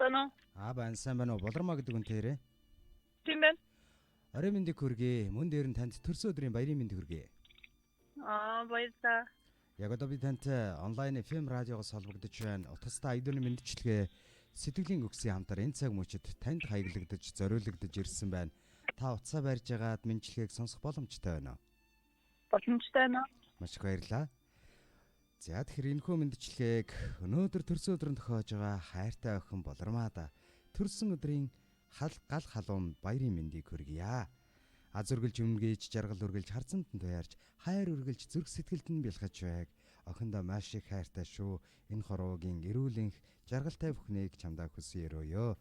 байна уу? Байна сайн байна уу? Болормоо гэдэг үнтээрээ. Тийм байна. Орой мэндийг хүргэе. Мөн дээр нь танд төрсөн өдрийн баярын мэндийг хүргэе. Баярлалаа. Яг одоо би тантай онлайн FM радиогоос холбогдож байна. Утастай айдууны мэндчлэгээ сэтгэлийн үгсийн хамтаар энэ цаг мөчид танд хаяглагдаж, зориулагдаж ирсэн байна. Та утсаа барьж агаад мэндчлэгийг сонсох боломжтой байна уу? Боломжтой байна. Маш их баярлалаа. За тэгэхээр энэхүү мэндчлэгийг өнөөдөр төрсөн өдрөнд тохиож байгаа хайртай охин Болормаада төрсөн өдрийн гал халуун баярын мэндийг хүргье. Аз үргэлж өмнөгийж жаргал үргэлж харцанд нь туяарч хайр үргэлж зүрх сэтгэлд нь бэлхэж байг. Охиндоо маш их хайртай шүү. Энэ хорвоогийн эрүүлэнх жаргалтай бүхнийг чамдаа хүсэн өрөөё.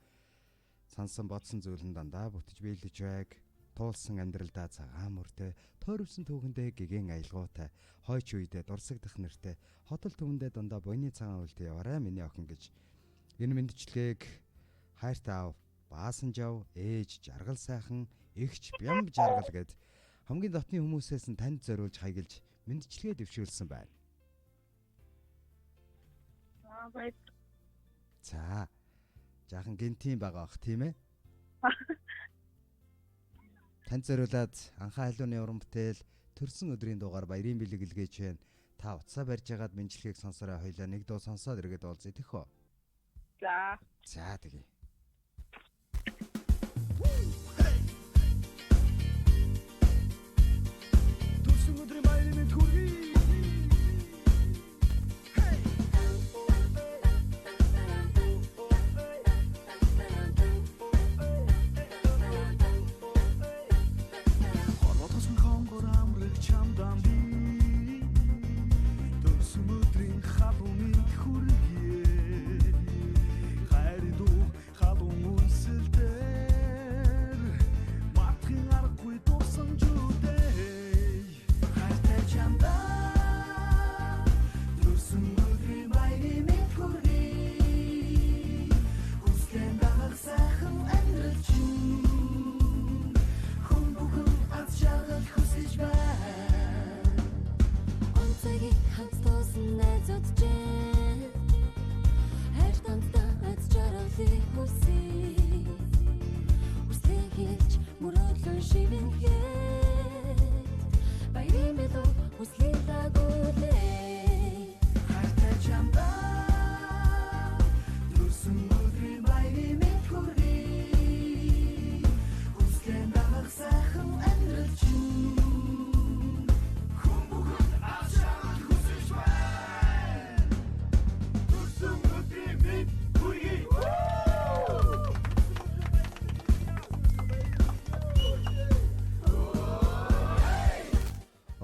Сансан бодсон зүйл нь дандаа бүтэж биелэж байг. Туулсан амьдралдаа цагаан мөртэй, тойрвсон түүхэндээ гэгэн аялгаутай, хойч үедээ дурсагдах нэртэй, хотол түмэндээ дандаа буйны цагаан үлдээ яваарай миний охин гэж. Энэ мэндчлэгийг хайртай аав, баасан жав, ээж, жаргал сайхан, эгч, бямб жаргал гэд хамгийн дотны хүмүүсээс нь танд зориулж хаяглаж мэндчлэгээ дэвшүүлсэн байна. За. Жаахан гинтийн байгаа ах тийм ээ? Танд зориулаад анхаа халууны уран бүтээл төрсөн өдрийн дугаар баярын бэлэг илгээж байна. Та утсаа барьж агаад мэндчлэгийг сонсороо хоёлаа нэг дуу сонсоод иргэд уулзъя тэхөө. За тэгье. Төрсөн өдрийн баярын мэнд хүргэе.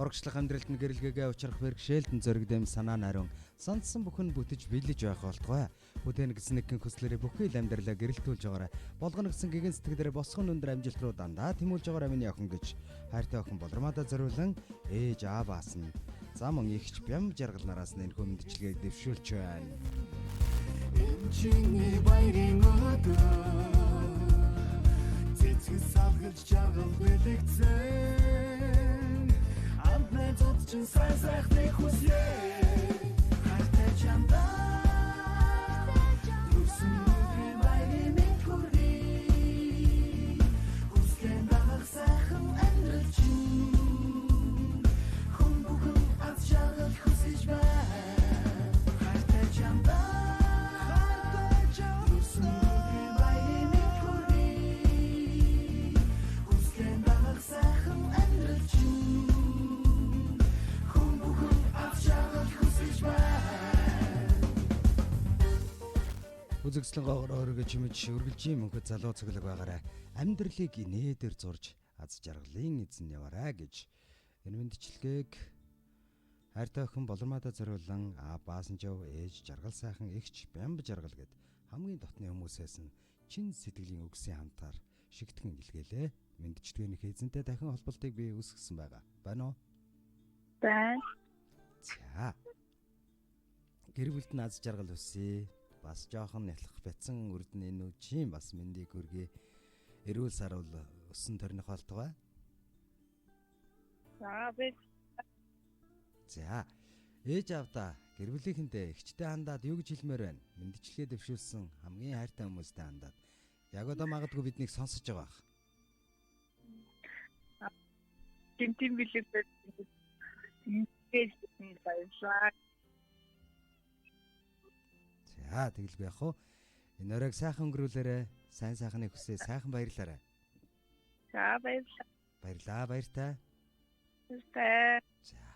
Урагшлах амьдралд нь гэрэлгээгээ учрах бэрхшээлтэн зоригдэм санаа нариун сандсан бүхэн бүтэж биелэж байх болтугай. Бүтээн гэсэн нэгэн хүслээрээ бүхий л амьдралаа гэрэлтүүлж байгаарай. Болгоно гэсэн гэгэн сэтгэлээрээ босгон өндөр амжилт руу дандаа тэмүүлж байгаарай миний охин гэж хайртай охин Болормаада зориулан ээж ааваас нь зам эгч бям жаргал нараас нь энэ хүмдчлэгийг дэвшүүлж байна. Чиний баярын өдөр цэцэг савгалж жаргал бэлэгцэн Амтнэ зодчин сайхны хүсье хайртай чамдаа төрсөн өдрийн баярын мэнд хүргэе хүслэн дагах сайхан амьдрал чинь хүн бүхэн аз жаргал хүсэж байна хайртай чамдаа Үзэгслэн гоогоор чимэж үргэлжийн мөнхөд залуу цэглэг байгаарай. Амьдралыг нээдэр зурж аз жаргалын эзэн яваарай гэж энэ мэндчлэгийг хайртай охин Болормаада зориулан баасан жав ээж жаргал сайхан эгч бямб жаргал гэд хамгийн дотны хүмүүсээс нь чин сэтгэлийн үгсийн хамтаар шигтгэн илгээлээ. Мэндчлэгийн эзэнтэй дахин холболтыг би үүсгэсэн байгаа. Байна уу? Байна. За. Гэр бүлд нь аз жаргал өсөе. Бас жоохон нялх бяцсан үрдэн энэ үчийн бас мэндийг хүргэе. Эрүүл саруул өссөн төрних болтугай. За. Ээж авдаа гэр бүлийнхэндээ эгчтэй хандаад юу гэж хэлмээр байна? Мэндчлэгээ дэвшүүлсэн хамгийн хайртай хүмүүстэй хандаад. Яг одоо магадгүй биднийг сонсож байгаа бах. Тим билээ. Ингээд баярлаа. За тэгэл би яг хуу энэ оройг сайхан өнгөрүүлээрэ. Сайн сайхныг хүсээ сайхан баярлаарай. За баярлалаа. Баярлаа баяртай. Баярлалаа. За